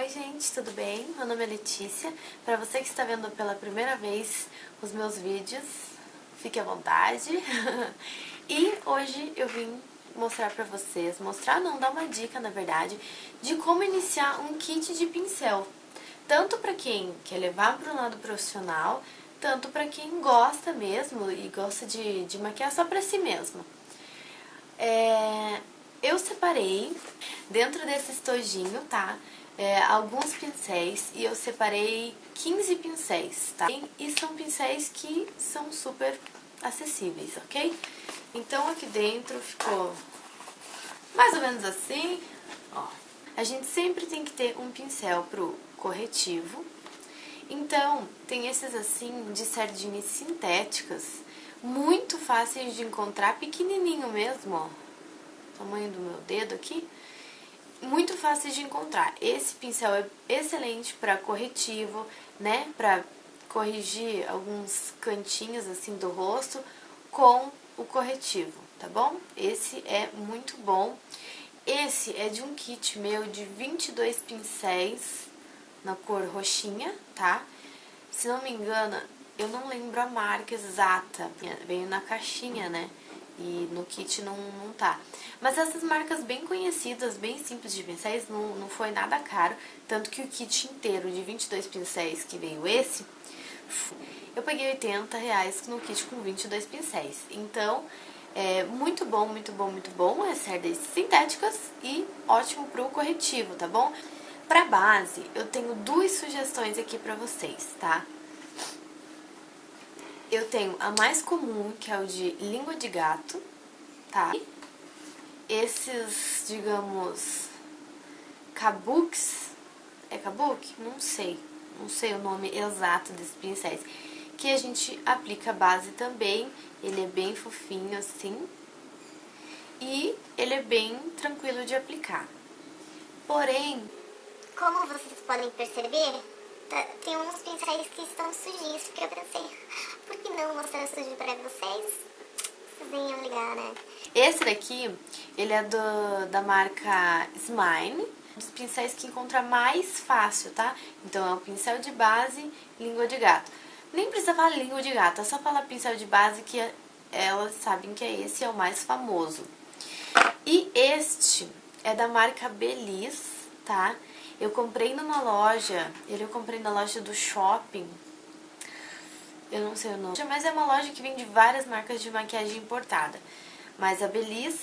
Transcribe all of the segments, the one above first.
Oi gente, tudo bem? Meu nome é Letícia. Para você que está vendo pela primeira vez os meus vídeos, fique à vontade. E hoje eu vim mostrar para vocês, dar uma dica na verdade, de como iniciar um kit de pincel. Tanto para quem quer levar para o lado profissional, tanto para quem gosta mesmo e gosta de maquiar só para si mesmo. Eu separei dentro desse estojinho, tá? Alguns pincéis e eu separei 15 pincéis, tá? E são pincéis que são super acessíveis, ok? Então aqui dentro ficou mais ou menos assim, ó. A gente sempre tem que ter um pincel pro corretivo. Então, tem esses assim de sardinhas sintéticas, muito fáceis de encontrar, pequenininho mesmo, ó. Tamanho do meu dedo aqui. Muito fácil de encontrar. Esse pincel é excelente para corretivo, né? Para corrigir alguns cantinhos assim do rosto com o corretivo, tá bom? Esse é muito bom. Esse é de um kit meu de 22 pincéis na cor roxinha, tá? Se não me engano, eu não lembro a marca exata. Veio na caixinha, né? E no kit não tá. Mas essas marcas bem conhecidas, bem simples de pincéis, não foi nada caro. Tanto que o kit inteiro de 22 pincéis que veio esse, eu paguei R$80 no kit com 22 pincéis. Então, é muito bom, muito bom, muito bom. É cerdas sintéticas e ótimo pro corretivo, tá bom? Pra base, eu tenho duas sugestões aqui pra vocês, tá? Eu tenho a mais comum, que é o de língua de gato, tá? E esses, digamos, kabuks, é kabuki? Não sei o nome exato desses pincéis. Que a gente aplica a base também, ele é bem fofinho assim, e ele é bem tranquilo de aplicar. Porém, como vocês podem perceber, tem uns pincéis que estão sujinhos, porque eu pensei, por que não mostrar sujo pra vocês? Vocês nem iam ligar, né? Esse daqui, ele é da marca Smine, dos pincéis que encontra mais fácil, tá? Então é o pincel de base, língua de gato. Nem precisa falar língua de gato, é só falar pincel de base que elas sabem que esse é o mais famoso. E este é da marca Belize, tá? Eu comprei numa loja, eu comprei na loja do shopping, eu não sei o nome, mas é uma loja que vende várias marcas de maquiagem importada. Mas a Belize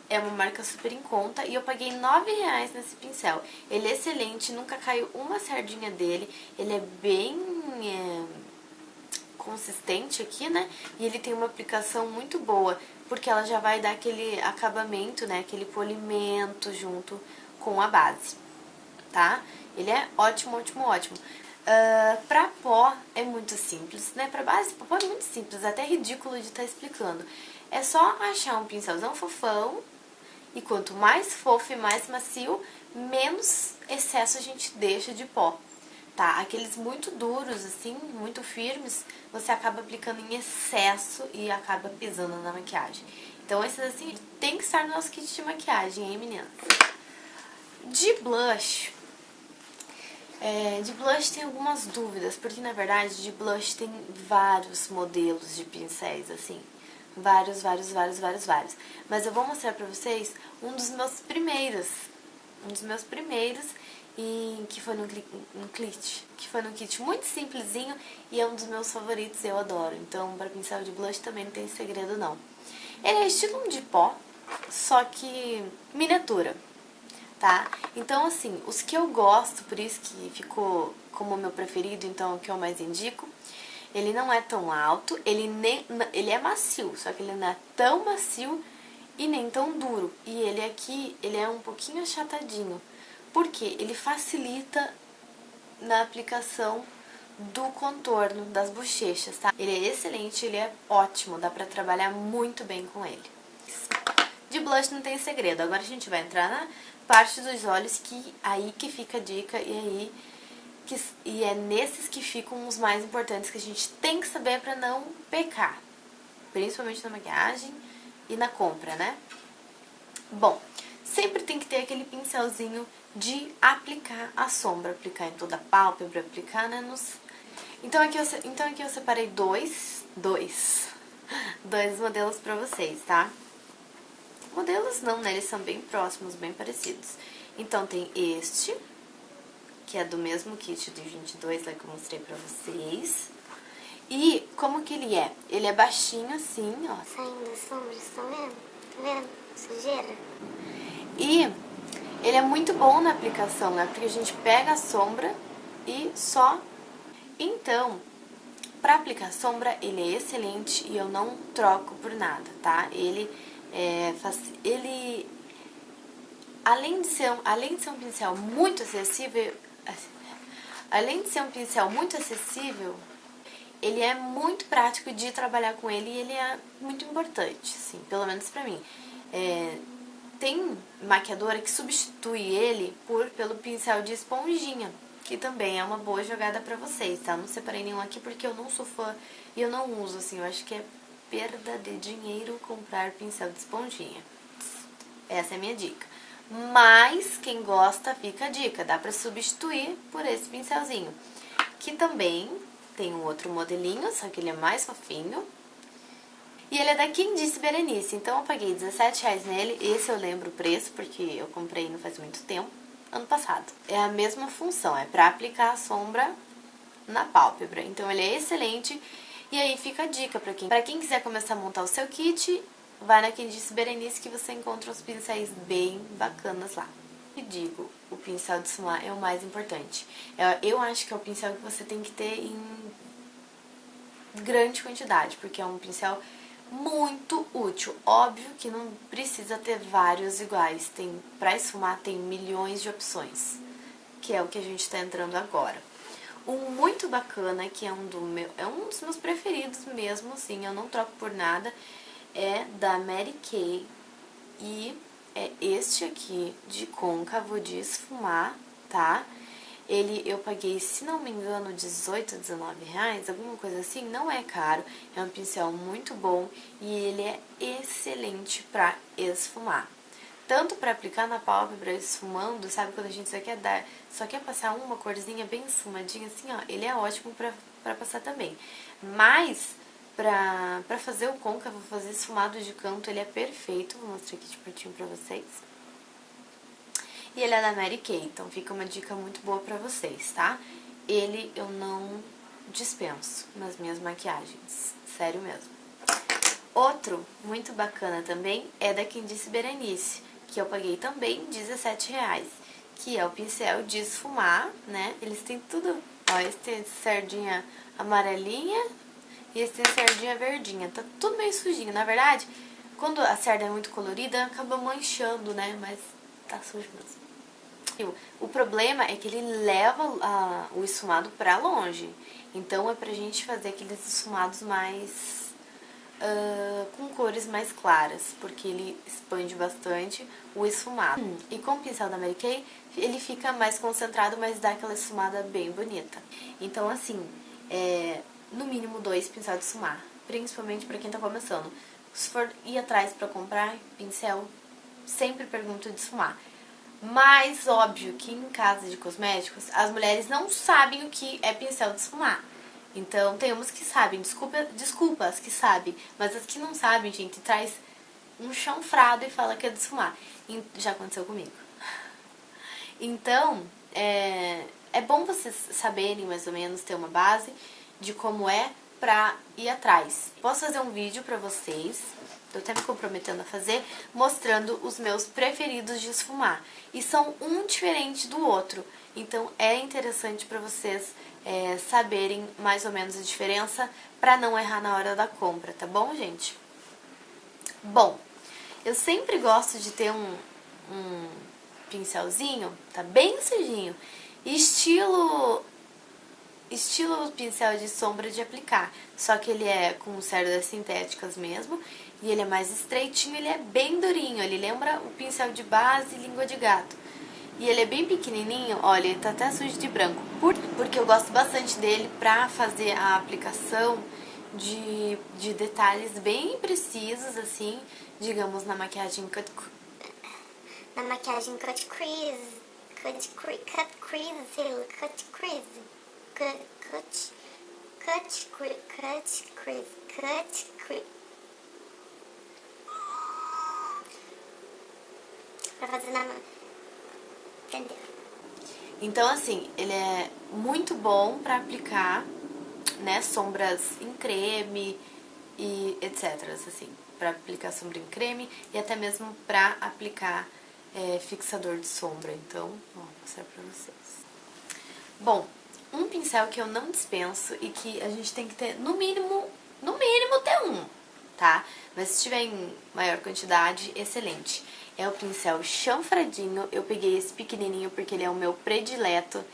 é uma marca super em conta e eu paguei R$9 nesse pincel. Ele é excelente, nunca caiu uma sardinha dele, ele é bem consistente aqui, né? E ele tem uma aplicação muito boa, porque ela já vai dar aquele acabamento, né? Aquele polimento junto com a base, tá? Ele é ótimo, ótimo, ótimo. Pra pó é muito simples, né? Pra base, pra pó é muito simples, até ridículo de estar explicando. É só achar um pincelzão fofão e quanto mais fofo e mais macio, menos excesso a gente deixa de pó, tá? Aqueles muito duros, assim, muito firmes, você acaba aplicando em excesso e acaba pisando na maquiagem. Então, esses assim, tem que estar no nosso kit de maquiagem, hein, meninas? De blush tem algumas dúvidas, porque na verdade de blush tem vários modelos de pincéis, assim, vários. Mas eu vou mostrar pra vocês um dos meus primeiros, e que foi no kit muito simplesinho e é um dos meus favoritos, eu adoro. Então, pra pincel de blush também não tem segredo não. Ele é estilo um de pó, só que miniatura, tá? Então, assim, os que eu gosto, por isso que ficou como o meu preferido, então o que eu mais indico, ele não é tão alto, ele é macio, só que ele não é tão macio e nem tão duro. E ele aqui, ele é um pouquinho achatadinho, porque ele facilita na aplicação do contorno das bochechas, tá? Ele é excelente, ele é ótimo, dá pra trabalhar muito bem com ele. De blush não tem segredo, agora a gente vai entrar na parte dos olhos, que aí que fica a dica, e é nesses que ficam os mais importantes que a gente tem que saber pra não pecar, principalmente na maquiagem e na compra, né? Bom, sempre tem que ter aquele pincelzinho de aplicar a sombra, aplicar em toda a pálpebra, aplicar, né, nos... Então aqui eu separei dois modelos pra vocês, tá? Modelos não, né, eles são bem próximos, bem parecidos. Então tem este, que é do mesmo kit de 22 lá que eu mostrei pra vocês. E como que ele é? Ele é baixinho assim, ó. Saindo as sombras, tá vendo? Tá vendo? Sujeira. E ele é muito bom na aplicação, né? Porque a gente pega a sombra e só... Então, pra aplicar sombra, ele é excelente e eu não troco por nada, tá? Ele além de ser um pincel muito acessível, ele é muito prático de trabalhar com ele e ele é muito importante, assim, pelo menos pra mim. Tem maquiadora que substitui ele pelo pincel de esponjinha, que também é uma boa jogada pra vocês, tá? Eu não separei nenhum aqui porque eu não sou fã e eu não uso, assim, eu acho que é perda de dinheiro comprar pincel de esponjinha. Essa é a minha dica. Mas, quem gosta, fica a dica, dá pra substituir por esse pincelzinho, que também tem um outro modelinho, só que ele é mais fofinho. E ele é da Quem Disse Berenice, então eu paguei R$17 nele, esse eu lembro o preço, porque eu comprei não faz muito tempo, ano passado. É a mesma função, é pra aplicar a sombra na pálpebra, então ele é excelente. E aí fica a dica pra quem quiser começar a montar o seu kit, vai na Quem Disse Berenice que você encontra uns pincéis bem bacanas lá. E digo, o pincel de esfumar é o mais importante. Eu acho que é o pincel que você tem que ter em grande quantidade, porque é um pincel muito útil. Óbvio que não precisa ter vários iguais. Pra esfumar tem milhões de opções, que é o que a gente tá entrando agora. Um muito bacana, que é um dos meus preferidos mesmo, assim, eu não troco por nada, é da Mary Kay. E é este aqui, de côncavo, de esfumar, tá? Eu paguei, se não me engano, R$18 a R$19, alguma coisa assim, não é caro, é um pincel muito bom e ele é excelente pra esfumar. Tanto pra aplicar na pálpebra esfumando, sabe, quando a gente só quer passar uma corzinha bem esfumadinha assim, ó, ele é ótimo pra passar também. Mas, pra fazer o côncavo, fazer esfumado de canto, ele é perfeito, vou mostrar aqui de pertinho pra vocês. E ele é da Mary Kay, então fica uma dica muito boa pra vocês, tá? Ele eu não dispenso nas minhas maquiagens, sério mesmo. Outro muito bacana também é da Quem Disse Berenice, que eu paguei também R$17, que é o pincel de esfumar, né? Eles têm tudo, ó, esse tem sardinha amarelinha e esse tem sardinha verdinha, tá tudo meio sujinho. Na verdade, quando a sarda é muito colorida, acaba manchando, né? Mas tá sujo mesmo. O problema é que ele leva o esfumado pra longe. Então é pra gente fazer aqueles esfumados mais com cores mais claras, porque ele expande bastante o esfumado. E com o pincel da Mary Kay, ele fica mais concentrado, mas dá aquela esfumada bem bonita. Então assim, no mínimo 2 pincéis de esfumar, principalmente pra quem tá começando. Se for ir atrás pra comprar pincel, sempre pergunto de esfumar. Mas óbvio que em casa de cosméticos, as mulheres não sabem o que é pincel de esfumar. Então tem umas que sabem, desculpa as que sabem, mas as que não sabem, gente, traz um chanfrado e fala que é de esfumar. Já aconteceu comigo. Então, é bom vocês saberem mais ou menos, ter uma base de como é pra ir atrás. Posso fazer um vídeo pra vocês, tô até me comprometendo a fazer, mostrando os meus preferidos de esfumar. E são um diferente do outro, então é interessante pra vocês saberem mais ou menos a diferença pra não errar na hora da compra, tá bom, gente? Bom, eu sempre gosto de ter um pincelzinho, tá bem sujinho, estilo pincel de sombra de aplicar, só que ele é com cerdas sintéticas mesmo, e ele é mais estreitinho, ele é bem durinho, ele lembra o pincel de base língua de gato. E ele é bem pequenininho, olha, ele tá até sujo de branco, porque eu gosto bastante dele pra fazer a aplicação de detalhes bem precisos, assim, digamos, na maquiagem na maquiagem cut crease, cut crease, sei lá, cut crease, cut crease. Pra fazer na mão. Entendeu? Então, assim, ele é muito bom pra aplicar, né, sombras em creme e etc, assim, pra aplicar sombra em creme e até mesmo pra aplicar fixador de sombra. Então, ó, vou mostrar pra vocês. Bom, um pincel que eu não dispenso e que a gente tem que ter, no mínimo ter um, tá? Mas se tiver em maior quantidade, excelente. É o pincel chanfradinho. Eu peguei esse pequenininho porque ele é o meu predileto.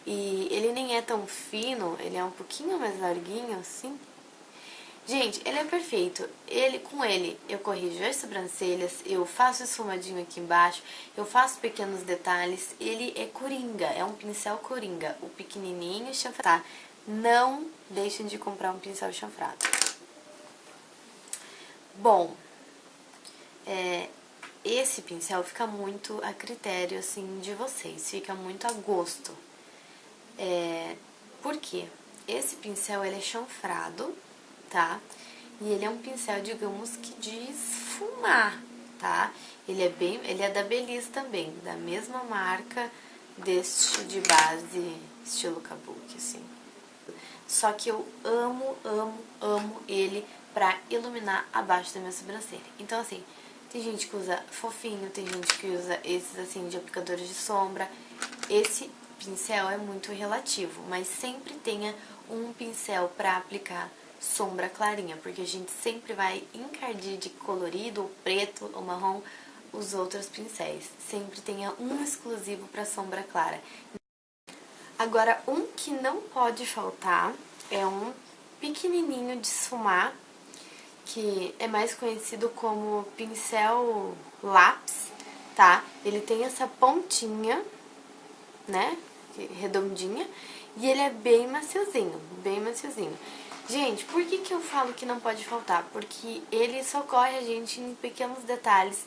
E ele nem é tão fino, ele é um pouquinho mais larguinho, assim. Gente, ele é perfeito. Com ele, eu corrijo as sobrancelhas, eu faço esfumadinho aqui embaixo, eu faço pequenos detalhes. Ele é coringa, é um pincel coringa. O pequenininho chanfrado. Tá? Não deixem de comprar um pincel chanfrado. Bom, esse pincel fica muito a critério, assim, de vocês. Fica muito a gosto. Por quê? Esse pincel, ele é chanfrado, tá? E ele é um pincel, digamos que de esfumar, tá? Ele é da Belize também, da mesma marca deste de base estilo kabuki, assim. Só que eu amo ele pra iluminar abaixo da minha sobrancelha. Então, assim, tem gente que usa fofinho, tem gente que usa esses, assim, de aplicadores de sombra. Esse pincel é muito relativo, mas sempre tenha um pincel pra aplicar sombra clarinha, porque a gente sempre vai encardir de colorido, ou preto, ou marrom, os outros pincéis. Sempre tenha um exclusivo pra sombra clara. Agora, um que não pode faltar é um pequenininho de esfumar, que é mais conhecido como pincel lápis, tá? Ele tem essa pontinha, né, redondinha, e ele é bem maciozinho, bem maciozinho. Gente, por que eu falo que não pode faltar? Porque ele socorre a gente em pequenos detalhes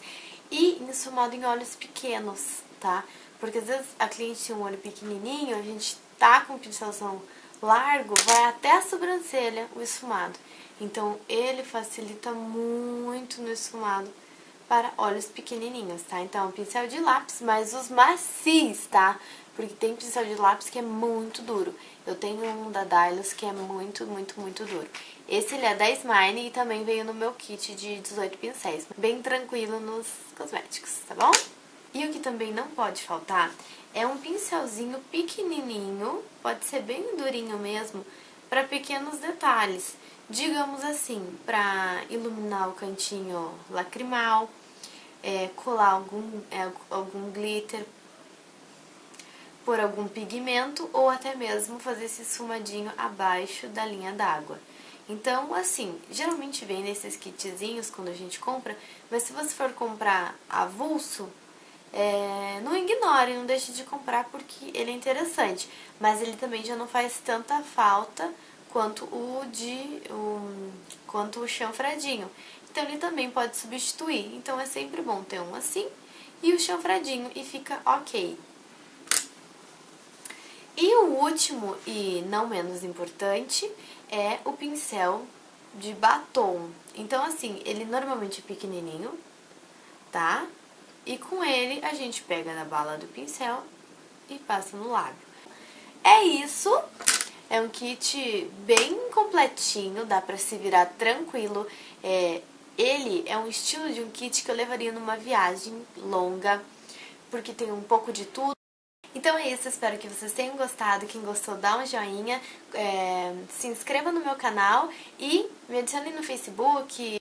e esfumado em olhos pequenos, tá? Porque às vezes a cliente tem um olho pequenininho, a gente tá com o pincelzão largo, vai até a sobrancelha o esfumado. Então, ele facilita muito no esfumado para olhos pequenininhos, tá? Então, é um pincel de lápis, mas os macios, tá? Porque tem pincel de lápis que é muito duro. Eu tenho um da Dylos que é muito duro. Esse ele é da Smile e também veio no meu kit de 18 pincéis. Bem tranquilo nos cosméticos, tá bom? E o que também não pode faltar é um pincelzinho pequenininho, pode ser bem durinho mesmo, para pequenos detalhes. Digamos assim, para iluminar o cantinho lacrimal, colar algum glitter, pôr algum pigmento ou até mesmo fazer esse esfumadinho abaixo da linha d'água. Então, assim, geralmente vem nesses kitzinhos quando a gente compra, mas se você for comprar avulso, não ignore, não deixe de comprar porque ele é interessante. Mas ele também já não faz tanta falta quanto o chanfradinho. Então ele também pode substituir. Então é sempre bom ter um assim e o chanfradinho e fica ok. E o último e não menos importante é o pincel de batom. Então assim, ele normalmente é pequenininho, tá? E com ele a gente pega na bala do pincel e passa no lábio. É isso! É um kit bem completinho, dá pra se virar tranquilo. Ele é um estilo de um kit que eu levaria numa viagem longa, porque tem um pouco de tudo. Então é isso, espero que vocês tenham gostado. Quem gostou, dá um joinha, se inscreva no meu canal e me adicione no Facebook.